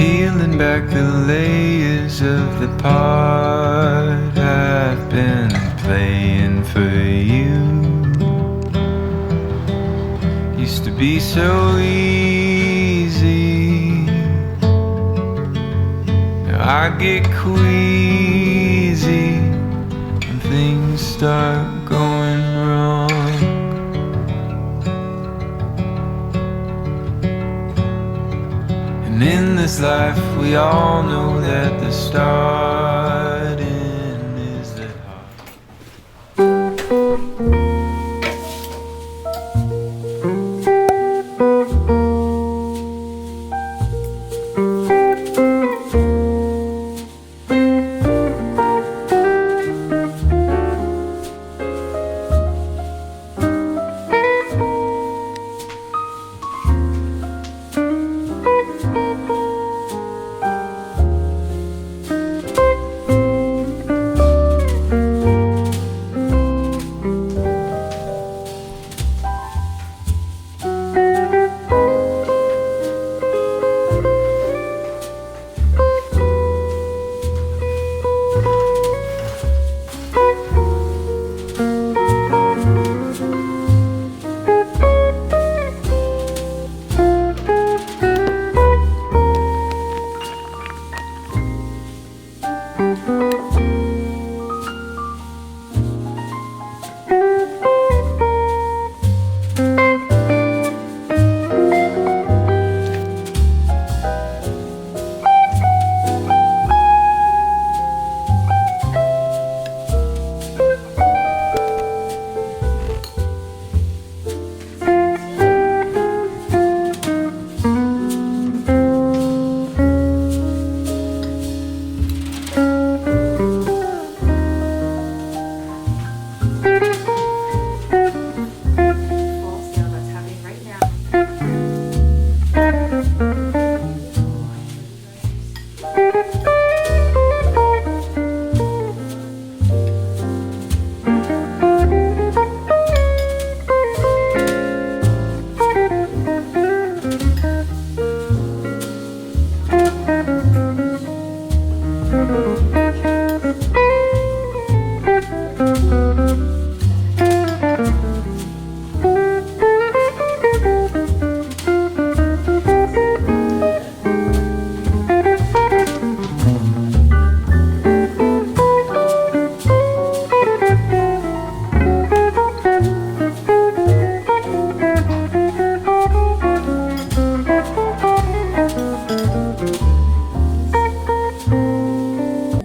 peeling back the layers of the part I've been playing for you. Used to be so easy, now I get queasy when things start going wrong. And in this life we all know that the starting is that hard.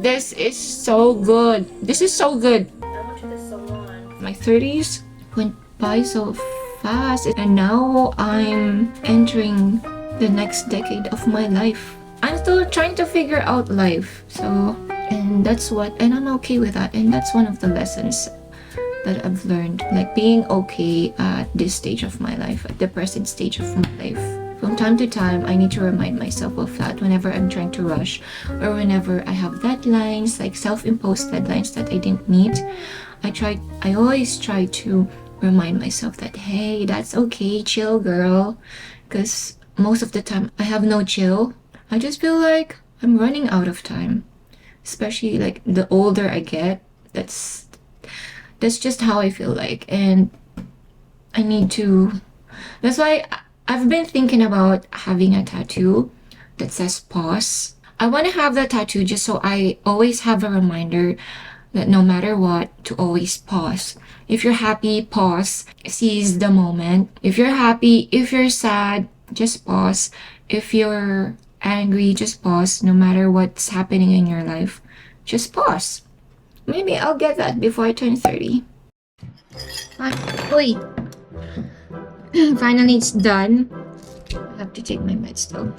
This is so good. This is so good. I want you to sew on. My 30s went by so fast, and now I'm entering the next decade of my life. I'm still trying to figure out life. And I'm okay with that. And that's one of the lessons that I've learned, like being okay at this stage of my life, at the present stage of my life. From time to time, I need to remind myself of that whenever I'm trying to rush, or whenever I have deadlines, like self-imposed deadlines that I didn't meet. I always try to remind myself that, hey, that's okay, chill, girl. Because most of the time, I have no chill. I just feel like I'm running out of time. Especially like the older I get, that's just how I feel like. And that's why I've been thinking about having a tattoo that says pause. I want to have that tattoo just so I always have a reminder that no matter what, to always pause. If you're happy, pause. Seize the moment. If you're happy, if you're sad, just pause. If you're angry, just pause. No matter what's happening in your life, just pause. Maybe I'll get that before I turn 30. Oi. Finally, it's done. I have to take my meds though.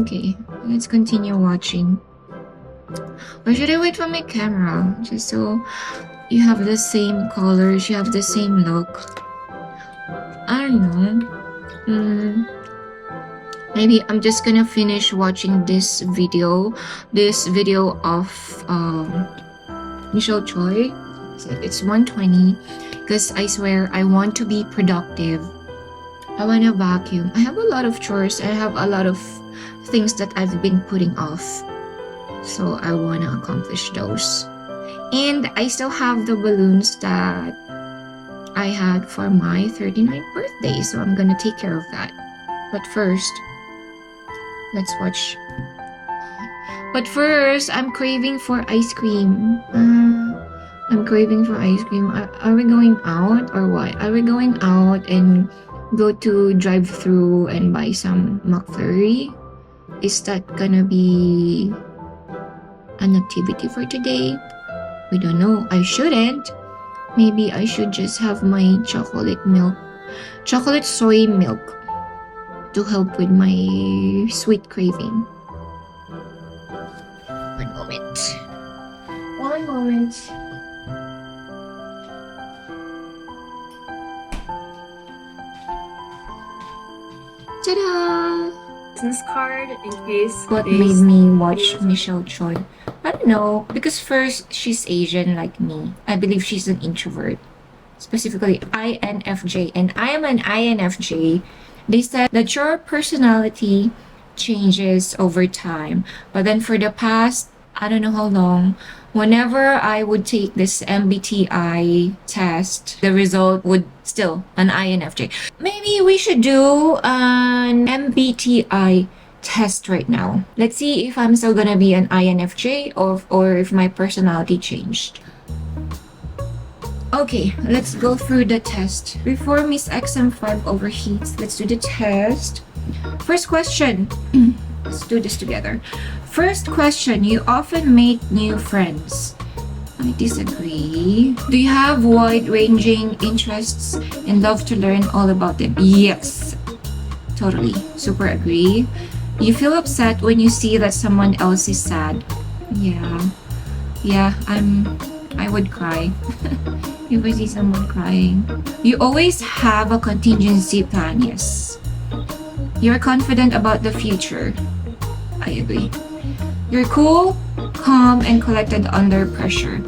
Okay, let's continue watching. Or should I wait for my camera? Just so you have the same colors, you have the same look. I don't know. Maybe I'm just gonna finish watching this video of Michelle Choi. It's 1:20 because I swear I want to be productive. I wanna vacuum. I have a lot of chores. I have a lot of things that I've been putting off. So I wanna accomplish those. And I still have the balloons that I had for my 39th birthday. So I'm gonna take care of that. But first, let's watch. But first, I'm craving for ice cream. I'm craving for ice cream. Are we going out or what? Are we going out and go to drive-through and buy some McFlurry? Is that gonna be an activity for today? We don't know. I shouldn't. Maybe I should just have my chocolate soy milk to help with my sweet craving. One moment. One moment. Ta-da! Business card in case What they made me watch Michelle Choi? I don't know, because first, she's Asian like me. I believe she's an introvert. Specifically, INFJ. And I am an INFJ. They said that your personality changes over time. But then for the past, I don't know how long, whenever I would take this MBTI test, the result would still an INFJ. Maybe we should do an MBTI test right now. Let's see if I'm still gonna be an INFJ or if my personality changed. Okay, let's go through the test. Before Miss XM5 overheats, let's do the test. First question. Let's do this together. First question, you often make new friends. I disagree. Do you have wide-ranging interests and love to learn all about them? Yes. Totally. Super agree. You feel upset when you see that someone else is sad. Yeah, I would cry. If I see someone crying. You always have a contingency plan. Yes. You're confident about the future. I agree. You're cool, calm, and collected under pressure.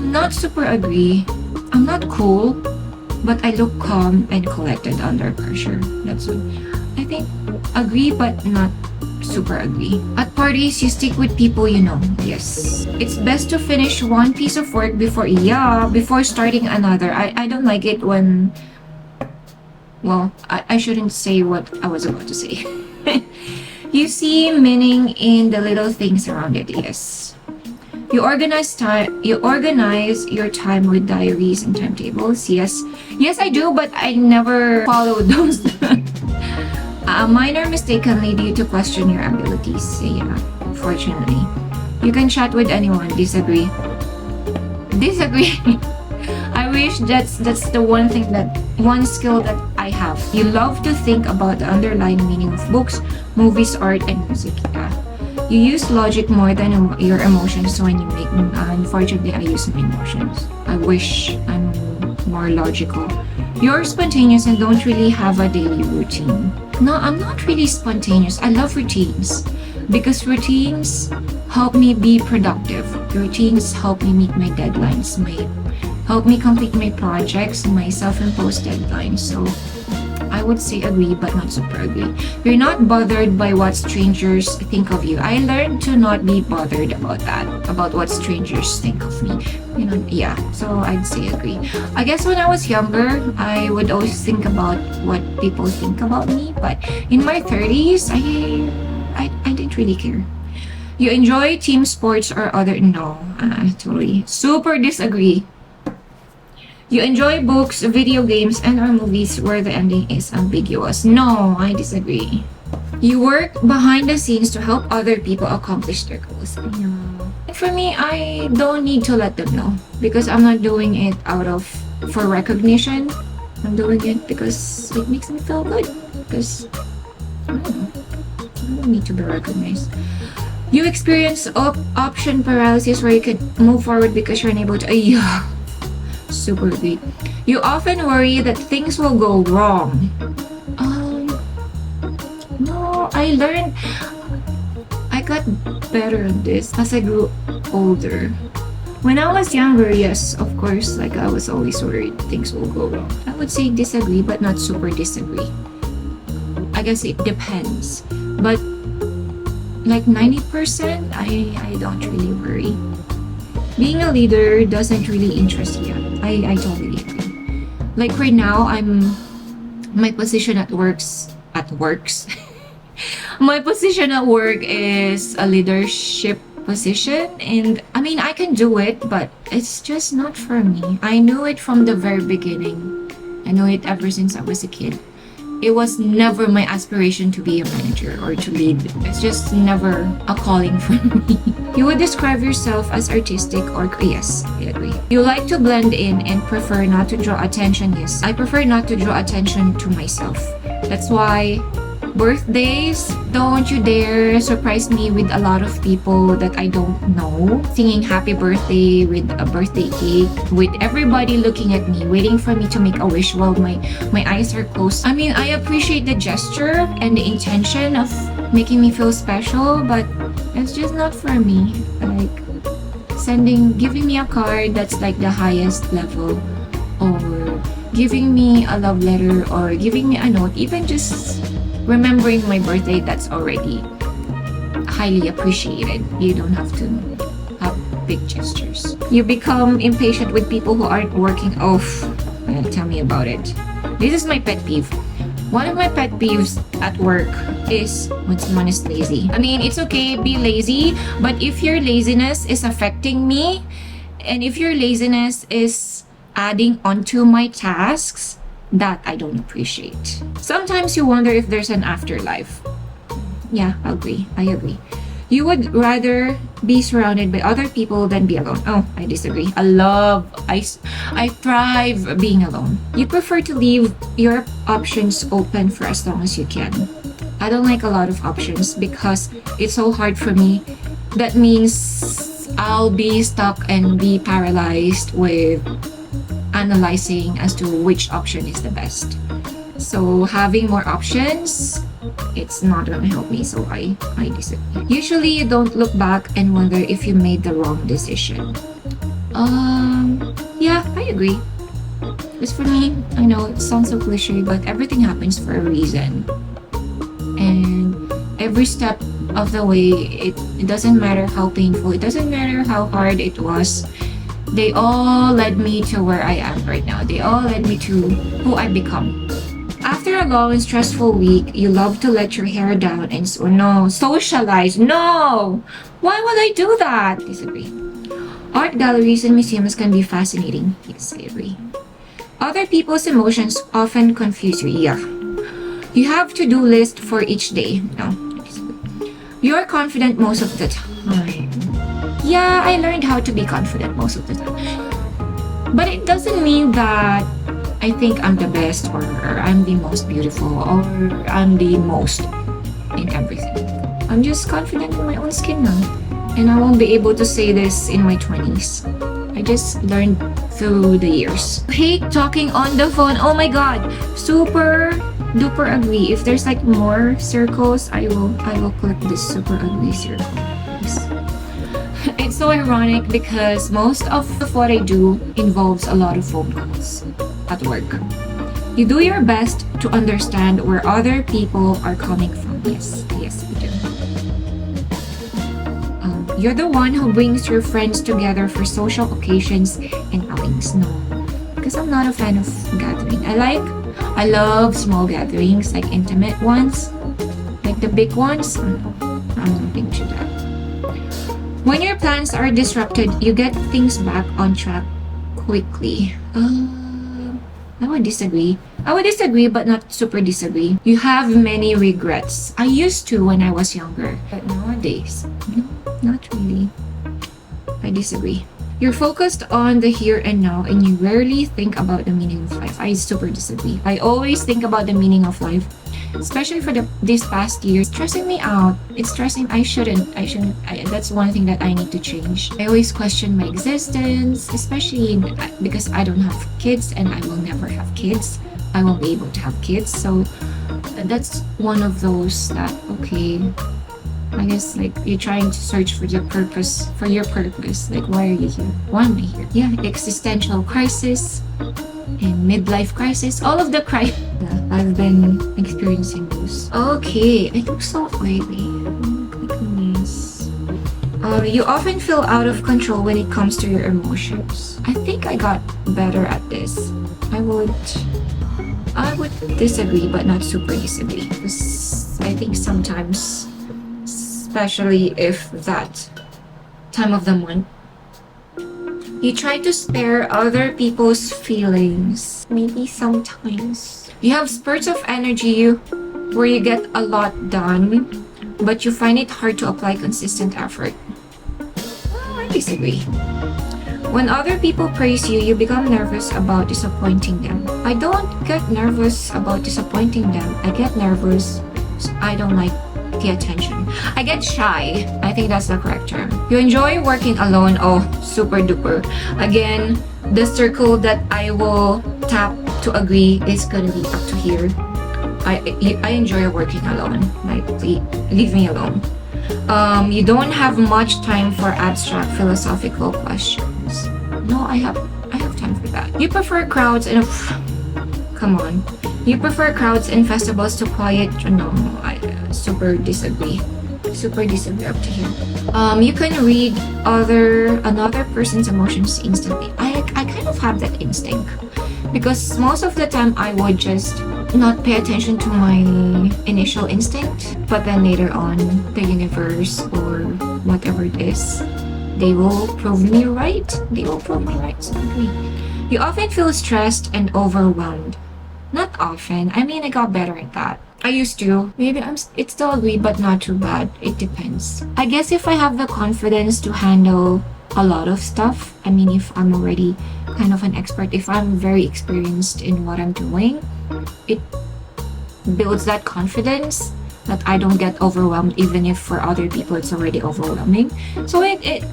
Not super agree. I'm not cool, but I look calm and collected under pressure. That's what I think. Agree, but not super agree. At parties, you stick with people you know. Yes. It's best to finish one piece of work before starting another. I don't like it when... Well, I shouldn't say what I was about to say. You see meaning in the little things around it. Yes. You organize your time with diaries and timetables. Yes, I do, but I never follow those. A minor mistake can lead you to question your abilities. Yeah, unfortunately. You can chat with anyone. Disagree. I wish that's the one skill that I have. You love to think about the underlying meaning of books, movies, art, and music. Yeah. You use logic more than your emotions when you make. Unfortunately, I use my emotions. I wish I'm more logical. You're spontaneous and don't really have a daily routine. No, I'm not really spontaneous. I love routines because routines help me be productive. Routines help me meet my deadlines, help me complete my projects, my self-imposed deadlines. So I would say agree, but not super agree. You're not bothered by what strangers think of you. I learned to not be bothered about that, about what strangers think of me. Yeah, so I'd say agree. I guess when I was younger, I would always think about what people think about me, but in my 30s, I didn't really care. You enjoy team sports or other... No, totally. Super disagree. You enjoy books, video games, and or movies where the ending is ambiguous. No, I disagree. You work behind the scenes to help other people accomplish their goals. No. For me, I don't need to let them know because I'm not doing it for recognition. I'm doing it because it makes me feel good. Because I don't need to be recognized. You experience option paralysis where you can move forward because you're unable to... Yeah. Super great. You often worry that things will go wrong. No, I got better at this as I grew older. When I was younger, yes, of course, like I was always worried things will go wrong. I would say disagree, but not super disagree. I guess it depends. But like 90%, I don't really worry. Being a leader doesn't really interest me. I totally agree. Like right now, my position at works. My position at work is a leadership position, and I mean I can do it, but it's just not for me. I knew it from the very beginning. I know it ever since I was a kid. It was never my aspiration to be a manager or to lead. It's just never a calling for me. You would describe yourself as artistic or yes, I agree. You like to blend in and prefer not to draw attention. Yes, I prefer not to draw attention to myself. That's why birthdays, don't you dare surprise me with a lot of people that I don't know singing happy birthday with a birthday cake, with everybody looking at me, waiting for me to make a wish while my eyes are closed. I mean, I appreciate the gesture and the intention of making me feel special, but it's just not for me. Like giving me a card that's like the highest level, or giving me a love letter, or giving me a note, even just remembering my birthday, that's already highly appreciated. You don't have to have big gestures. You become impatient with people who aren't working. Oh, tell me about it. This is my pet peeve. One of my pet peeves at work is when someone is lazy. I mean, it's okay, be lazy, but if your laziness is affecting me, and if your laziness is adding onto my tasks, that I don't appreciate. Sometimes you wonder if there's an afterlife. Yeah, I agree. You would rather be surrounded by other people than be alone. Oh, I disagree. I thrive being alone. You prefer to leave your options open for as long as you can. I don't like a lot of options because it's so hard for me. That means I'll be stuck and be paralyzed with analyzing as to which option is the best. So having more options, it's not gonna help me, so I disagree. Usually you don't look back and wonder if you made the wrong decision. Yeah, I agree. Because for me, I know it sounds so cliche, but everything happens for a reason. And every step of the way, it doesn't matter how painful, it doesn't matter how hard it was, they all led me to where I am right now. They all led me to who I've become. After a long and stressful week, you love to let your hair down and socialize. No! Why would I do that? Disagree. Art galleries and museums can be fascinating. Yes, I agree. Other people's emotions often confuse you. Yeah. You have to-do list for each day. No. You're confident most of the time. Yeah, I learned how to be confident most of the time. But it doesn't mean that I think I'm the best, or I'm the most beautiful, or I'm the most in everything. I'm just confident in my own skin now. And I won't be able to say this in my 20s. I just learned through the years. Hate talking on the phone. Oh my god. Super duper agree. If there's like more circles, I will click this super ugly circle. Yes. It's so ironic because most of what I do involves a lot of phone calls at work. You do your best to understand where other people are coming from. Yes, we do. You're the one who brings your friends together for social occasions and outings. No, because I'm not a fan of gathering. I love small gatherings, like intimate ones, like the big ones. I'm not into that. When your plans are disrupted, you get things back on track quickly. I would disagree. But not super disagree. You have many regrets. I used to when I was younger, but nowadays, no, not really. I disagree. You're focused on the here and now, and you rarely think about the meaning of life. I super disagree. I always think about the meaning of life, especially for this past year. It's stressing me out. It's stressing. I shouldn't. That's one thing that I need to change. I always question my existence, especially because I don't have kids and I will never have kids. I won't be able to have kids. So that's one of those that, okay, I guess like you're trying to search for your purpose. Like, why are you here? Why am I here? Yeah, existential crisis and midlife crisis. All of the crisis. I've been experiencing those. Okay, I look so oily. You often feel out of control when it comes to your emotions. I think I got better at this. I would disagree, but not super disagree. Because I think sometimes, especially if that time of the month, you try to spare other people's feelings. Maybe sometimes. You have spurts of energy where you get a lot done, but you find it hard to apply consistent effort. I disagree. When other people praise you, you become nervous about disappointing them. I don't get nervous about disappointing them. I get nervous. I don't like the attention. I get shy. I think that's the correct term. You enjoy working alone. Oh, super duper. Again, the circle that I will tap to agree is gonna be up to here. I enjoy working alone. Like, please, leave me alone. You don't have much time for abstract philosophical questions. No, I have time for that. You prefer crowds and come on. You prefer crowds and festivals to quiet. No, I super disagree. Super disagree up to here. You can read another person's emotions instantly. I kind of have that instinct because most of the time I would just not pay attention to my initial instinct, but then later on the universe or whatever it is, they will prove me right. So agree. You often feel stressed and overwhelmed. Not often. I mean, I got better at that. I used to. Maybe it's still agree, but not too bad. It depends. I guess if I have the confidence to handle a lot of stuff, I mean, if I'm already kind of an expert, if I'm very experienced in what I'm doing, it builds that confidence that I don't get overwhelmed, even if for other people it's already overwhelming. So it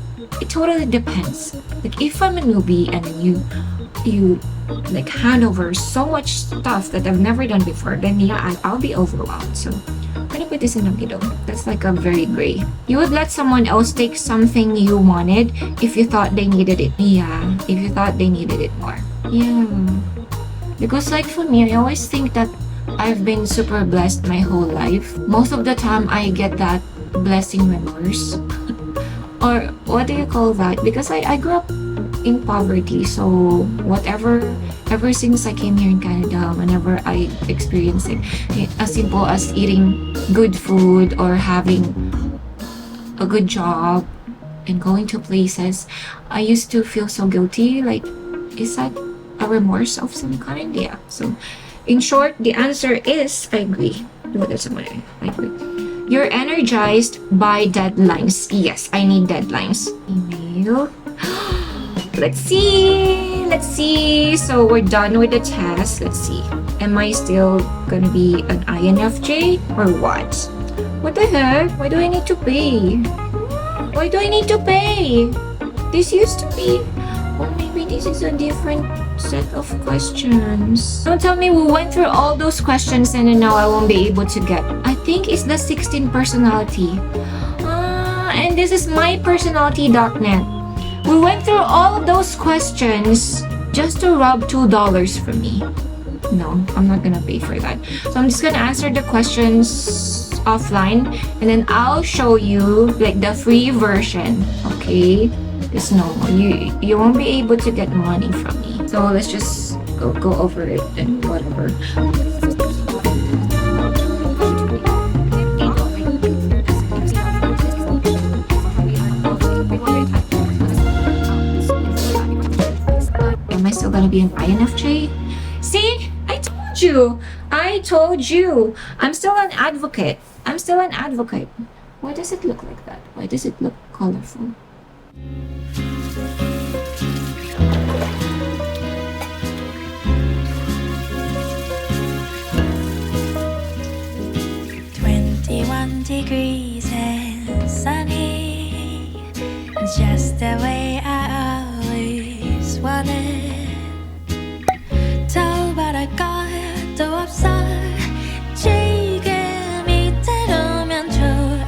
totally depends. Like if I'm a newbie and you like hand over so much stuff that I've never done before, then yeah, I'll be overwhelmed. So I'm gonna put this in the middle. That's like a very gray. You would let someone else take something you wanted if you thought they needed it. Yeah, if you thought they needed it more. Yeah. Because like for me, I always think that I've been super blessed my whole life. Most of the time, I get that blessing remorse. Or what do you call that? Because I grew up in poverty, so ever since I came here in Canada, whenever I experience it, as simple as eating good food or having a good job and going to places, I used to feel so guilty. Like, is that a remorse of some kind? Yeah. So, in short, the answer is I agree. What is someone? I agree. You're energized by deadlines. Yes, I need deadlines. Email. Let's see. So we're done with the test. Let's see. Am I still gonna be an INFJ or what? What the heck? Why do I need to pay? This used to be... Oh, maybe this is a different set of questions. Don't tell me we went through all those questions and then now I won't be able to get. I think it's the 16 personality. And this is mypersonality.net. We went through all those questions just to rob $2 from me. No, I'm not gonna pay for that. So I'm just gonna answer the questions offline and then I'll show you like the free version. Okay? Because no, you won't be able to get money from me. So let's just go over it and whatever. Am I still gonna be an INFJ? See? I told you. I'm still an advocate. Why does it look like that? Why does it look colorful? Degrees and sunny, just the way I always wanted. 더바랄 것도 없어 지금 이대로면 좋아.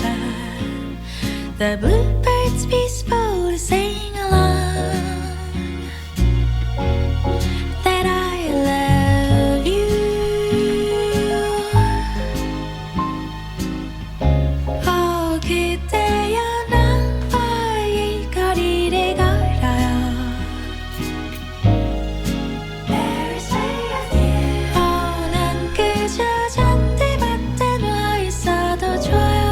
forever. The bluebirds peaceful sing along that I love you. Oh, 그대여 나와의 거리를 걸어요. Paris way of you. 난 그저 잔디밭에 누워 있어도 좋아요.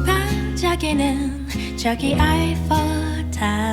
반짝이는 저기 아이펠 탑